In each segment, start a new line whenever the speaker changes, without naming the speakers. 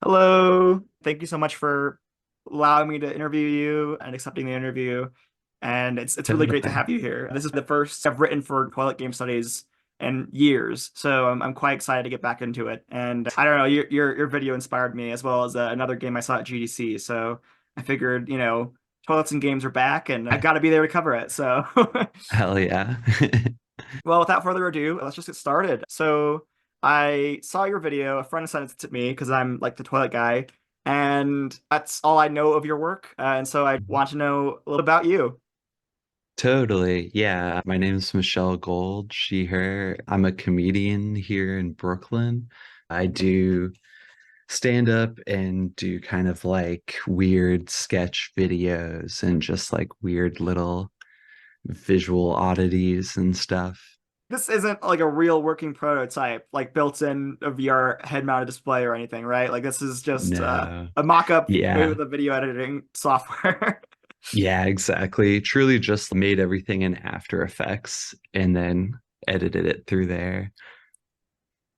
Hello. Thank you so much for allowing me to interview you and accepting the interview. And it's really great to
Totally.
have you here. This is the first I've written for Twilight Game Studies in years, so I'm quite excited to get back into it. And I don't know, your video inspired me as well as another game I saw at GDC. So I figured, toilets and games are back, and I got to be there to cover it. So,
Hell yeah.
well, without further ado, let's just get started. So I saw your video. A friend sent it to me because I'm like the toilet guy, and that's all I know of your work. And so I want to know a little about you.
Totally. Yeah. My name's Michelle Gold, she, her. I'm a comedian here in Brooklyn. I do stand up and do kind of like weird sketch videos and just like weird little visual oddities and stuff.
This isn't like a real working prototype, like built in a VR head-mounted display or anything, right? Like this is just
No.
a mock-up made
Yeah.
with a video editing software.
Yeah, exactly. Truly just made everything in After Effects and then edited it through there.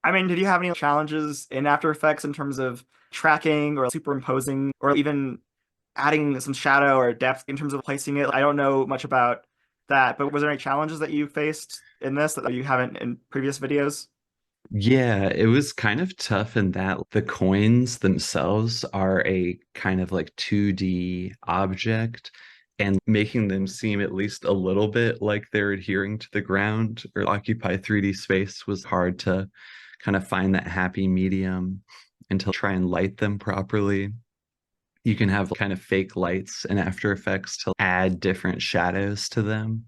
I mean, did you have any challenges in After Effects in terms of tracking or superimposing or even adding some shadow or depth in terms of placing it? I don't know much about that, but was there any challenges that you faced in this that you haven't in previous videos?
Yeah, it was kind of tough in that the coins themselves are a kind of like 2D object, and making them seem at least a little bit like they're adhering to the ground or occupy 3D space was hard to kind of find that happy medium and to try and light them properly. You can have kind of fake lights in After Effects to add different shadows to them.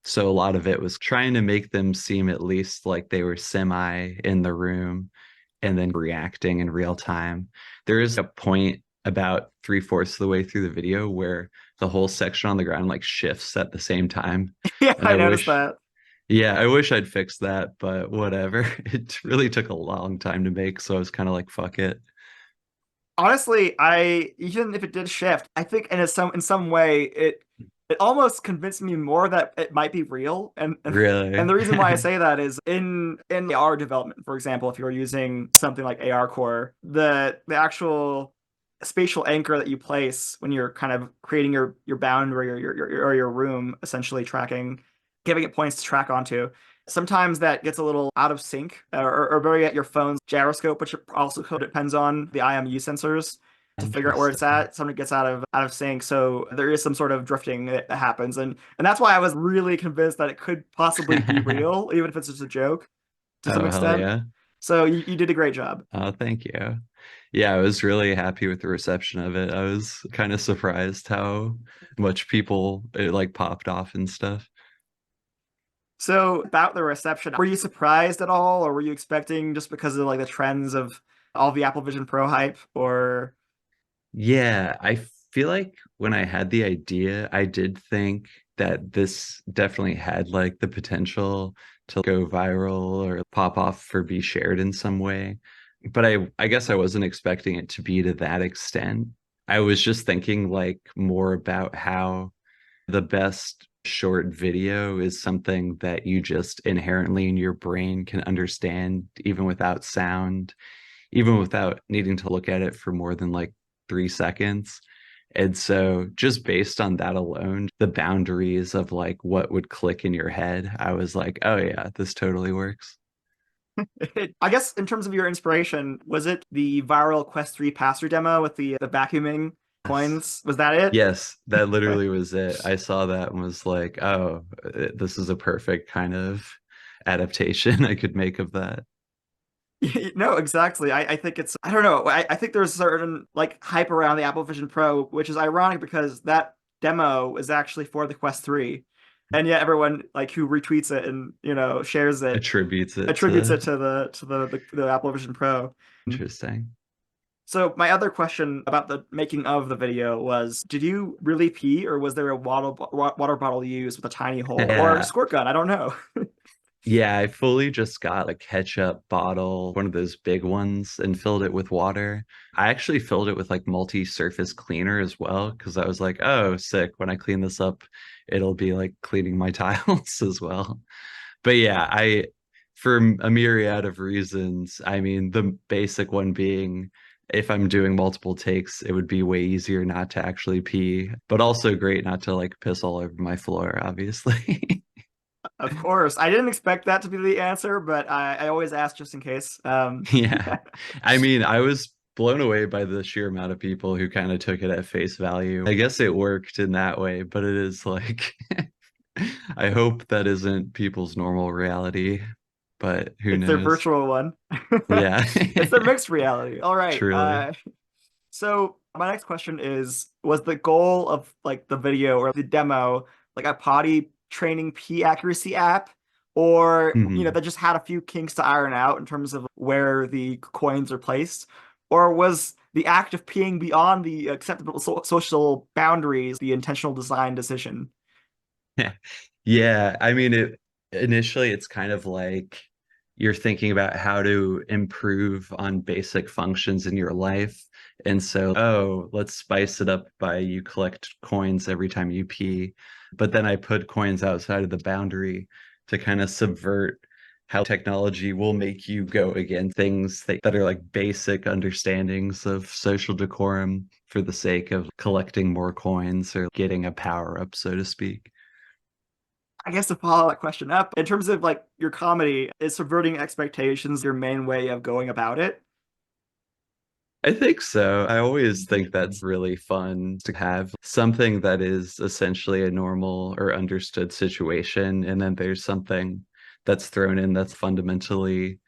So a lot of it was trying to make them seem at least like they were semi in the room and then reacting in real time. There is a point about three-fourths of the way through the video where the whole section on the ground like shifts at the same time.
Yeah,
And
I
I
noticed
wish,
that.
yeah, I wish I'd fixed that, but whatever. It really took a long time to make, so I was kind of like, fuck it.
Honestly, I even if it did shift, I think in some way it almost convinced me more that it might be real. And
Really?
the reason why I say that is in AR development, for example, if you're using something like AR Core, the actual spatial anchor that you place when you're kind of creating your boundary or your room, essentially tracking, giving it points to track onto. Sometimes that gets a little out of sync, or better yet, your phone's gyroscope, which also depends on the IMU sensors to figure out where it's
Interesting.
at. Something gets out of sync, so there is some sort of drifting that happens, and that's why I was really convinced that it could possibly be real, even if it's just a joke to some
Oh, hell
extent.
yeah.
So you did a great job.
Oh, thank you. Yeah, I was really happy with the reception of it. I was kind of surprised how much people it like popped off and stuff.
So about the reception, were you surprised at all, or were you expecting just because of like the trends of all the Apple Vision Pro hype, or
Yeah, I feel like when I had the idea, I did think that this definitely had like the potential to go viral or pop off or be shared in some way. But I guess I wasn't expecting it to be to that extent. I was just thinking like more about how the best short video is something that you just inherently in your brain can understand even without sound, even without needing to look at it for more than like 3 seconds. And so, just based on that alone, the boundaries of like what would click in your head, I was like, oh, yeah, this totally works.
I guess in terms of your inspiration, was it the viral Quest 3 pass-through demo with the vacuuming
Yes.
coins? Was that it?
Yes, that literally was it. I saw that and was like, oh, this is a perfect kind of adaptation I could make of that.
No, exactly. I think it's I don't know. I think there's certain like hype around the Apple Vision Pro, which is ironic because that demo is actually for the Quest 3. And yet everyone like who retweets it and shares it
Attributes it
attributes
to
it to the Apple Vision Pro.
interesting.
So my other question about the making of the video was, did you really pee, or was there a water bottle used with a tiny hole or a
Yeah.
squirt gun? I don't know.
Yeah, I fully just got a ketchup bottle, one of those big ones, and filled it with water. I actually filled it with like multi-surface cleaner as well, because I was like, oh, sick. When I clean this up, it'll be like cleaning my tiles as well. But yeah, for a myriad of reasons, I mean, the basic one being If I'm doing multiple takes, it would be way easier not to actually pee, but also great not to like piss all over my floor, obviously.
Of course, I didn't expect that to be the answer, but I always ask just in case.
Yeah. I mean, I was blown away by the sheer amount of people who kind of took it at face value. I guess it worked in that way, but it is like, I hope that isn't people's normal reality, but who
It's their
knows?
virtual one.
Yeah,
It's their mixed reality. All right.
truly.
So my next question is, was the goal of like the video or the demo like a potty training pee accuracy app, or
Mhm.
that just had a few kinks to iron out in terms of where the coins are placed, or was the act of peeing beyond the acceptable social boundaries the intentional design decision?
Yeah, I mean it initially it's kind of like you're thinking about how to improve on basic functions in your life. And so, oh, let's spice it up by you collect coins every time you pee. But then I put coins outside of the boundary to kind of subvert how technology will make you go against things that are like basic understandings of social decorum for the sake of collecting more coins or getting a power up, so to speak.
I guess to follow that question up, in terms of like your comedy, is subverting expectations your main way of going about it?
I think so. I always think that's really fun to have something that is essentially a normal or understood situation, and then there's something that's thrown in that's fundamentally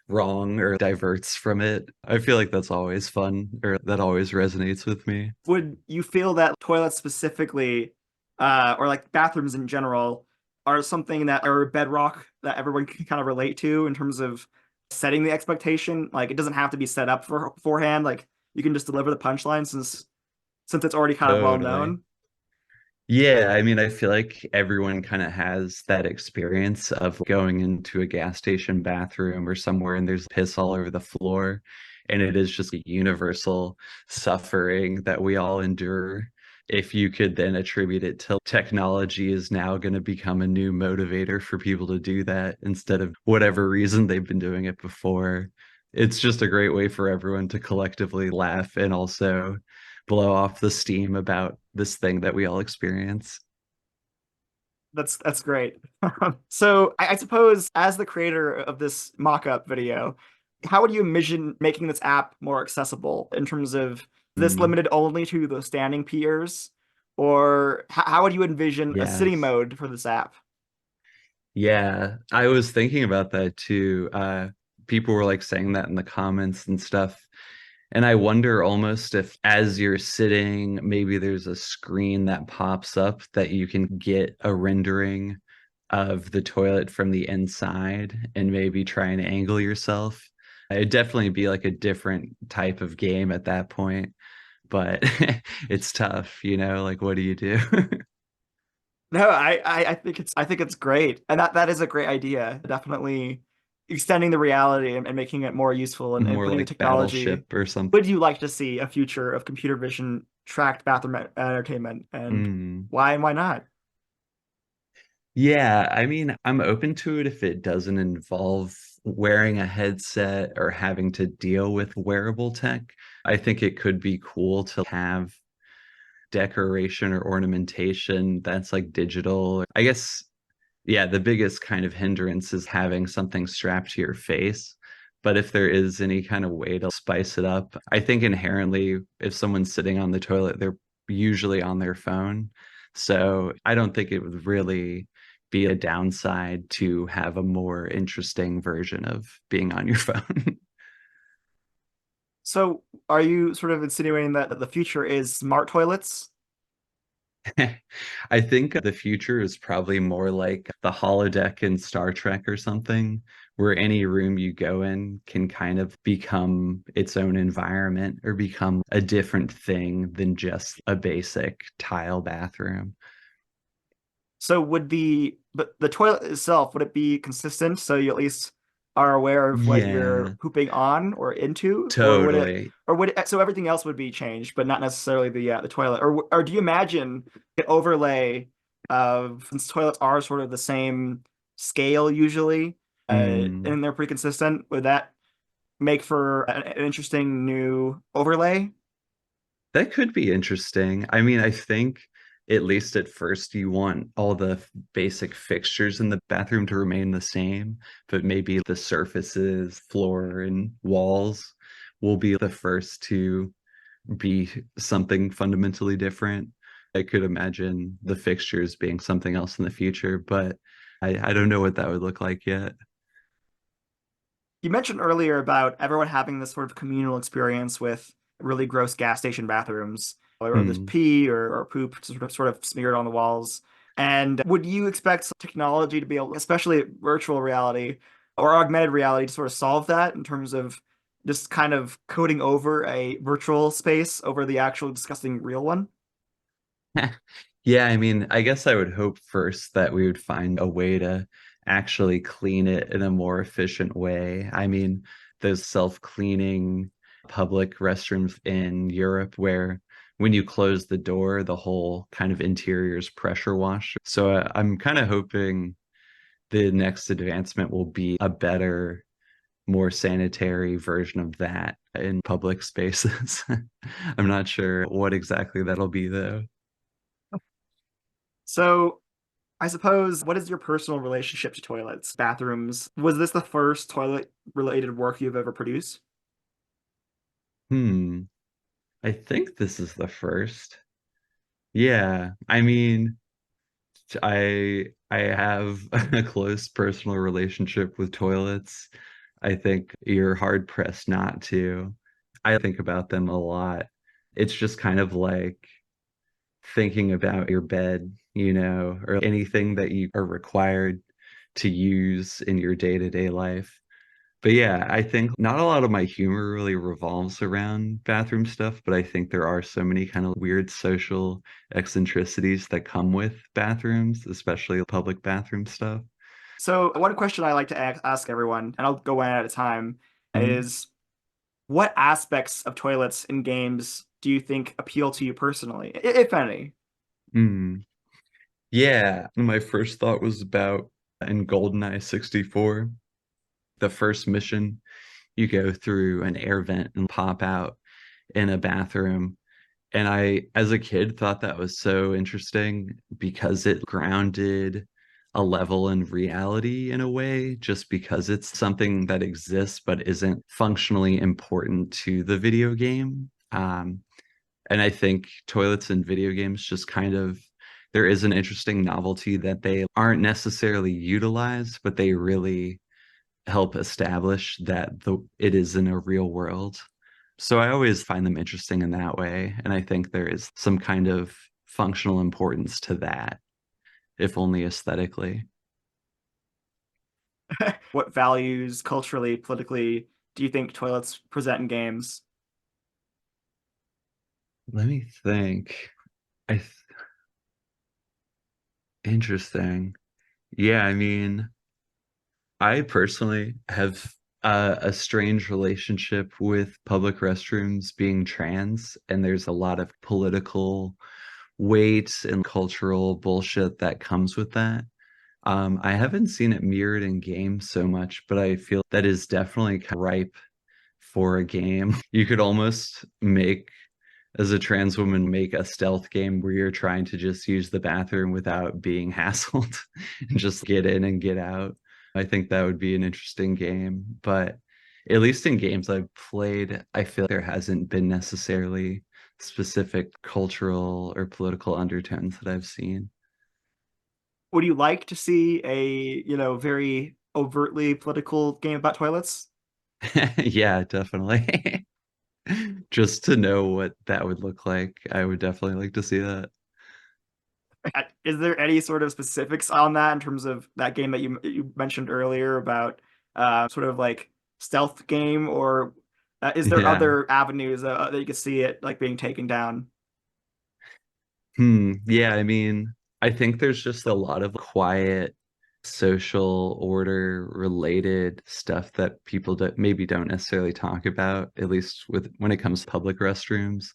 wrong or diverts from it. I feel like that's always fun, or that always resonates with me.
Would you feel that toilets specifically, or like bathrooms in general, are something that are bedrock that everyone can kind of relate to in terms of setting the expectation? Like it doesn't have to be set up for beforehand. Like you can just deliver the punchline since it's already kind of well
Totally.
known.
Yeah, I mean, I feel like everyone kind of has that experience of going into a gas station bathroom or somewhere and there's piss all over the floor. And it is just a universal suffering that we all endure. If you could then attribute it to technology is now going to become a new motivator for people to do that instead of whatever reason they've been doing it before. It's just a great way for everyone to collectively laugh and also blow off the steam about this thing that we all experience.
That's great. So I suppose as the creator of this mock-up video, how would you envision making this app more accessible in terms of this
Mm,
limited only to the standing peers, or how would you envision a city
yes.
mode for this app?
Yeah, I was thinking about that too. People were like saying that in the comments and stuff. And I wonder almost if as you're sitting, maybe there's a screen that pops up that you can get a rendering of the toilet from the inside and maybe try and angle yourself. It'd definitely be like a different type of game at that point, but it's tough, like what do you do?
No, I think it's great, and that is a great idea. Definitely extending the reality and making it more useful and
More
putting the
like
technology.
Battleship or something.
Would you like to see a future of computer vision tracked bathroom entertainment, and
Mm.
why and why not?
Yeah, I mean, I'm open to it if it doesn't involve wearing a headset or having to deal with wearable tech. I think it could be cool to have decoration or ornamentation that's like digital. I guess, yeah, the biggest kind of hindrance is having something strapped to your face. But if there is any kind of way to spice it up, I think inherently, if someone's sitting on the toilet, they're usually on their phone. So I don't think it would really be a downside to have a more interesting version of being on your phone.
So, are you sort of insinuating that the future is smart toilets?
I think the future is probably more like the holodeck in Star Trek or something, where any room you go in can kind of become its own environment or become a different thing than just a basic tile bathroom.
So, would the toilet itself would it be consistent so you at least are aware of what you're
Yeah,
pooping on or into,
totally.
or would it, so everything else would be changed, but not necessarily the toilet, or do you imagine an overlay of, since toilets are sort of the same scale usually,
Mm.
and they're pretty consistent, would that make for an interesting new overlay.
That could be interesting. I mean, I think at least at first you want all the basic fixtures in the bathroom to remain the same, but maybe the surfaces, floor, and walls will be the first to be something fundamentally different. I could imagine the fixtures being something else in the future, but I don't know what that would look like yet.
You mentioned earlier about everyone having this sort of communal experience with really gross gas station bathrooms, or there's
Hmm.
pee or poop sort of smeared on the walls. And would you expect technology to be able, especially virtual reality or augmented reality, to sort of solve that in terms of just kind of coding over a virtual space over the actual disgusting real one?
Yeah, I mean, I guess I would hope first that we would find a way to actually clean it in a more efficient way. I mean, those self-cleaning public restrooms in Europe where when you close the door, the whole kind of interior is pressure washed. So I'm kind of hoping the next advancement will be a better, more sanitary version of that in public spaces. I'm not sure what exactly that'll be though.
So I suppose, what is your personal relationship to toilets, bathrooms? Was this the first toilet related work you've ever produced?
Hmm. I think this is the first. Yeah, I mean, I have a close personal relationship with toilets. I think you're hard pressed not to. I think about them a lot. It's just kind of like thinking about your bed, or anything that you are required to use in your day-to-day life. But yeah, I think not a lot of my humor really revolves around bathroom stuff, but I think there are so many kind of weird social eccentricities that come with bathrooms, especially public bathroom stuff.
So, one question I like to ask everyone, and I'll go one at a time,
Mhm.
is what aspects of toilets in games do you think appeal to you personally, if any?
Mm. Yeah, my first thought was about in GoldenEye 64, the first mission, you go through an air vent and pop out in a bathroom. And I, as a kid, thought that was so interesting because it grounded a level in reality in a way, just because it's something that exists but isn't functionally important to the video game. And I think toilets in video games just kind of, there is an interesting novelty that they aren't necessarily utilized, but they really help establish that it is in a real world. So I always find them interesting in that way. And I think there is some kind of functional importance to that, if only aesthetically.
What values, culturally, politically, do you think toilets present in games?
Let me think. I th Interesting. Yeah, I mean, I personally have a strange relationship with public restrooms being trans, and there's a lot of political weight and cultural bullshit that comes with that. I haven't seen it mirrored in games so much, but I feel that is definitely ripe for a game. You could almost make, as a trans woman, make a stealth game where you're trying to just use the bathroom without being hassled and just get in and get out. I think that would be an interesting game, but at least in games I've played, I feel there hasn't been necessarily specific cultural or political undertones that I've seen.
Would you like to see a, very overtly political game about toilets?
Yeah, definitely. Just to know what that would look like, I would definitely like to see that.
Is there any sort of specifics on that in terms of that game that you mentioned earlier about sort of like stealth game, or is there
Yeah.
other avenues that you could see it like being taken down?
Yeah, I mean, I think there's just a lot of quiet social order related stuff that people maybe don't necessarily talk about, at least with when it comes to public restrooms.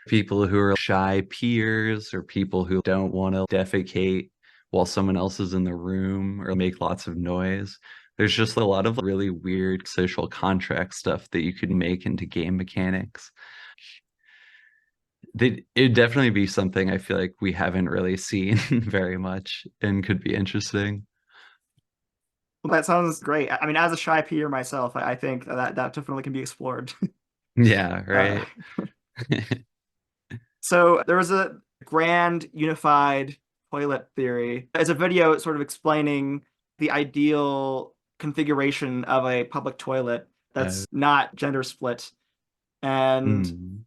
People who are shy peers or people who don't want to defecate while someone else is in the room or make lots of noise. There's just a lot of really weird social contract stuff that you could make into game mechanics. It'd definitely be something I feel like we haven't really seen very much and could be interesting.
Well, that sounds great. I mean, as a shy peer myself, I think that definitely can be explored.
Yeah,
Uh,
right.
so there was a grand unified toilet theory. It's a video sort of explaining the ideal configuration of a public toilet
Uh,
that's not gender split. And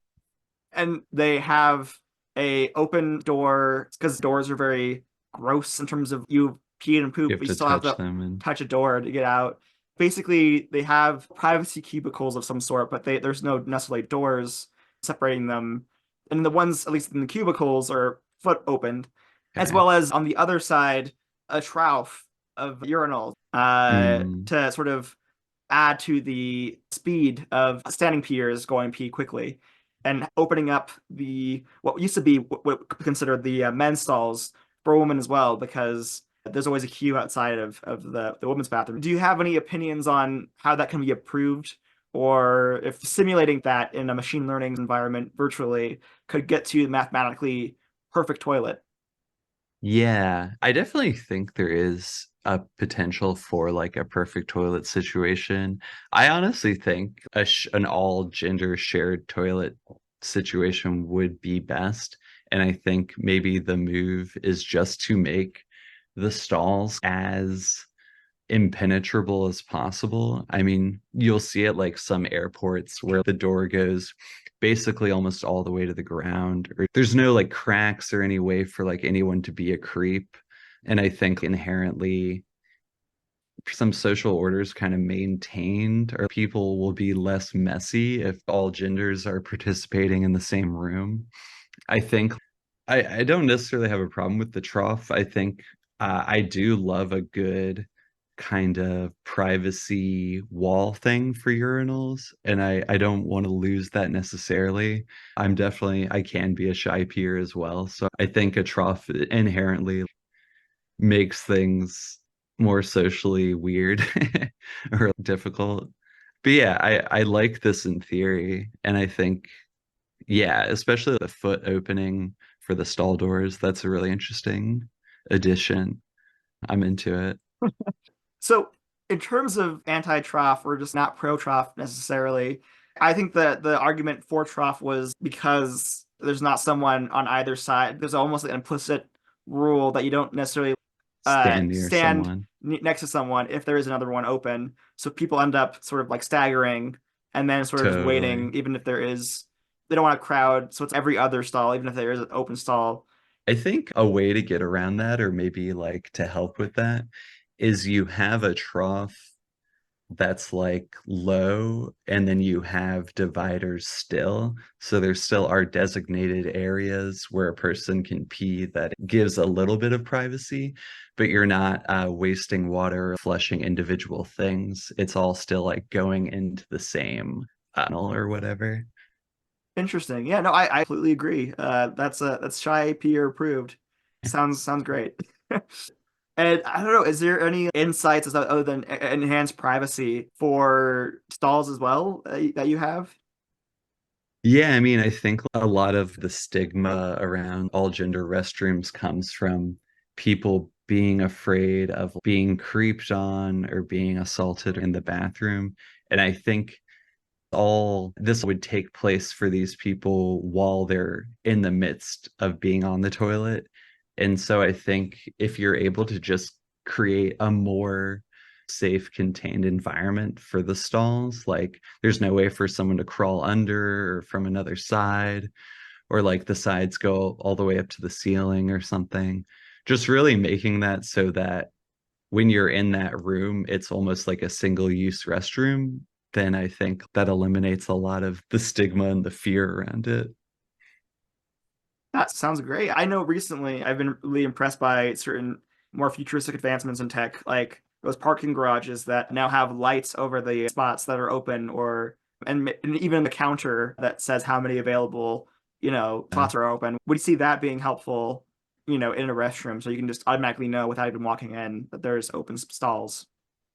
mm,
they have a open door because doors are very gross in terms of you pee and
you
poop,
have
but you
to
still have
touch
to
them and
touch a door to get out. Basically, they have privacy cubicles of some sort, but there's no necessarily doors separating them. And the ones, at least in the cubicles, are foot opened, as
okay.
well as on the other side, a trough of urinals
Mm,
to sort of add to the speed of standing peers going pee quickly and opening up the what used to be what considered the men's stalls for women as well because there's always a queue outside of the women's bathroom. Do you have any opinions on how that can be approved or if simulating that in a machine learning environment virtually could get to mathematically perfect toilet?
yeah, I definitely think there is a potential for like a perfect toilet situation. I honestly think an all gender shared toilet situation would be best. And I think maybe the move is just to make the stalls as impenetrable as possible. I mean, you'll see it like some airports where the door goes basically almost all the way to the ground, or there's no like cracks or any way for like anyone to be a creep. And I think inherently some social orders kind of maintained, or people will be less messy if all genders are participating in the same room. I think I don't necessarily have a problem with the trough. I think I do love a good kind of privacy wall thing for urinals, and I don't want to lose that necessarily. I can be a shy peer as well, so I think a trough inherently makes things more socially weird or difficult. But yeah, I like this in theory, and I think yeah, especially the foot opening for the stall doors. That's a really interesting addition. I'm into it.
So, in terms of anti-trough or just not pro-trough necessarily, I think that the argument for trough was because there's not someone on either side. There's almost an implicit rule that you don't necessarily
Stand near
stand
someone.
next to someone if there is another one open. So people end up sort of like staggering and then sort of just
Totally.
waiting, even if there is, they don't want to crowd. So it's every other stall, even if there is an open stall.
I think a way to get around that, or maybe like to help with that, is you have a trough that's like low, and then you have dividers still. So there still are designated areas where a person can pee that gives a little bit of privacy, but you're not wasting water or flushing individual things. It's all still like going into the same tunnel or whatever.
Interesting. Yeah, no, I completely agree. That's shy peer approved. Sounds great. And I don't know, is there any insights other than enhanced privacy for stalls as well that you have?
Yeah, I mean, I think a lot of the stigma around all gender restrooms comes from people being afraid of being creeped on or being assaulted in the bathroom. And I think all this would take place for these people while they're in the midst of being on the toilet. And so I think if you're able to just create a more safe, contained environment for the stalls, like there's no way for someone to crawl under or from another side, or like the sides go all the way up to the ceiling or something. Just really making that so that when you're in that room, it's almost like a single use restroom, then I think that eliminates a lot of the stigma and the fear around it.
That sounds great. I know recently I've been really impressed by certain more futuristic advancements in tech, like those parking garages that now have lights over the spots that are open or and even a counter that says how many available,
Uh,
spots are open. Would you see that being helpful, in a restroom so you can just automatically know without even walking in that there's open stalls?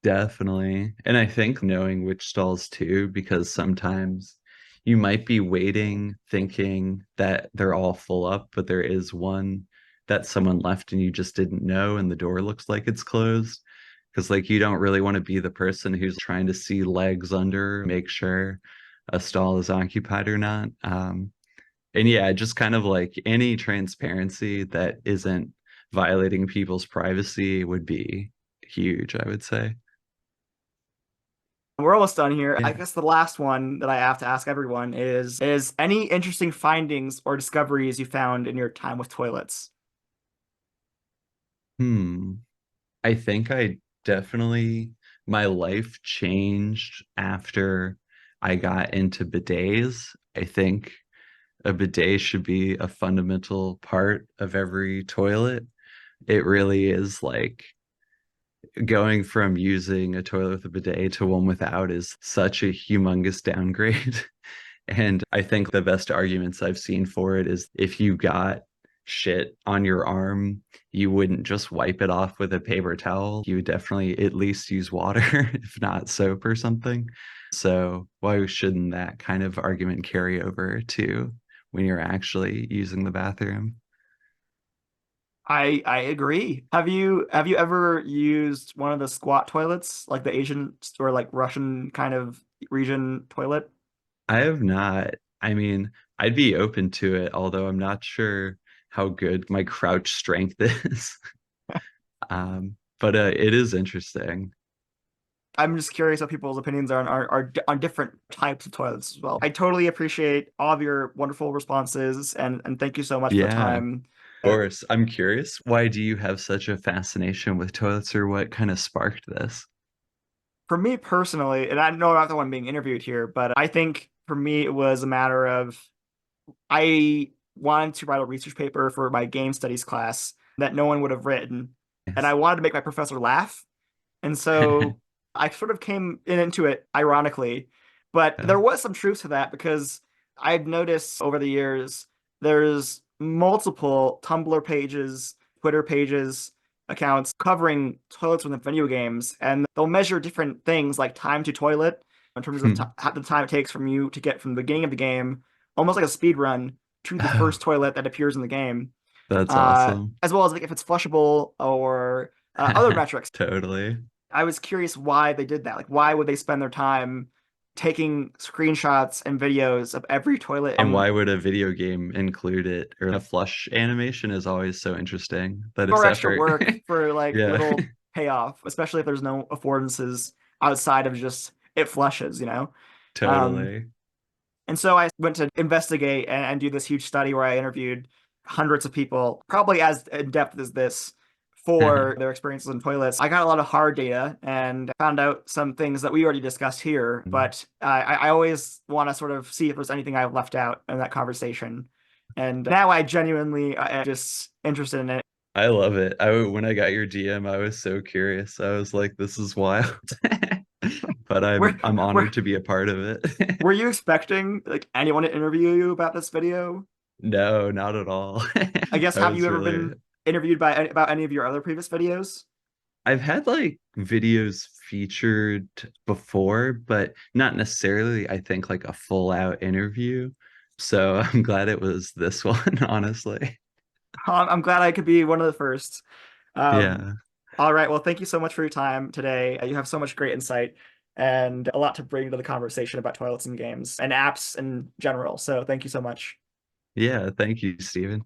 Definitely. And I think knowing which stalls too, because sometimes you might be waiting thinking that they're all full up, but there is one that someone left and you just didn't know, and the door looks like it's closed. Because, like, you don't really want to be the person who's trying to see legs under, make sure a stall is occupied or not. And yeah, just kind of like any transparency that isn't violating people's privacy would be huge, I would say.
We're almost done here. I
Yeah.
guess the last one that I have to ask everyone is any interesting findings or discoveries you found in your time with toilets?
Hmm. I think I definitely, my life changed after I got into bidets. I think a bidet should be a fundamental part of every toilet. It really is like going from using a toilet with a bidet to one without is such a humongous downgrade. And I think the best arguments I've seen for it is if you got shit on your arm, you wouldn't just wipe it off with a paper towel. You would definitely at least use water, if not soap or something. So why shouldn't that kind of argument carry over to when you're actually using the bathroom?
I agree. Have you ever used one of the squat toilets, like the Asian or like Russian kind of region toilet?
I have not. I mean, I'd be open to it, although I'm not sure how good my crouch strength is. But it is interesting.
I'm just curious what people's opinions are on different types of toilets as well. I totally appreciate all of your wonderful responses and thank you so much for the
Yeah, of
time.
course. I'm curious, why do you have such a fascination with toilets, or what kind of sparked this?
For me personally, and I know I'm not the one being interviewed here, but I think for me it was a matter of I wanted to write a research paper for my game studies class that no one would have written, and I
Yes.
wanted to make my professor laugh. And so I sort of came into it ironically, but
Yeah.
there was some truth to that because I've noticed over the years there's multiple Tumblr pages, Twitter pages, accounts covering toilets within video games, and they'll measure different things like time to toilet in terms of
Hmm.
the time it takes from you to get from the beginning of the game, almost like a speed run, to the
Oh,
first toilet that appears in the game,
that's awesome.
as well as like if it's flushable or other metrics.
Totally.
I was curious why they did that. Like, why would they spend their time taking screenshots and videos of every toilet?
And why would a video game include it? Or a flush animation is always so interesting that it's
Or extra
effort.
work for like
Yeah,
little payoff, especially if there's no affordances outside of just it flushes, you know? Um,
totally.
and so I went to investigate and do this huge study where I interviewed hundreds of people, probably as in depth as this, for their experiences in toilets. I got a lot of hard data and found out some things that we already discussed here, but I always want to sort of see if there's anything I've left out in that conversation. And now I genuinely am just interested in it.
I love it. When I got your DM, I was so curious. I was like, this is wild. But
Were,
I'm
were,
honored to be a part of it.
were you expecting like anyone to interview you about this video?
No, not at all.
I guess
I
have you
was
ever
really
been interviewed by about any of your other previous videos?
I've had like videos featured before, but not necessarily, I think, like a full out interview. So I'm glad it was this one, honestly.
I'm glad I could be one of the first. Um,
Yeah.
all right. Well, thank you so much for your time today. You have so much great insight and a lot to bring to the conversation about toilets and games and apps in general. So thank you so much.
Yeah. Thank you, Stephen.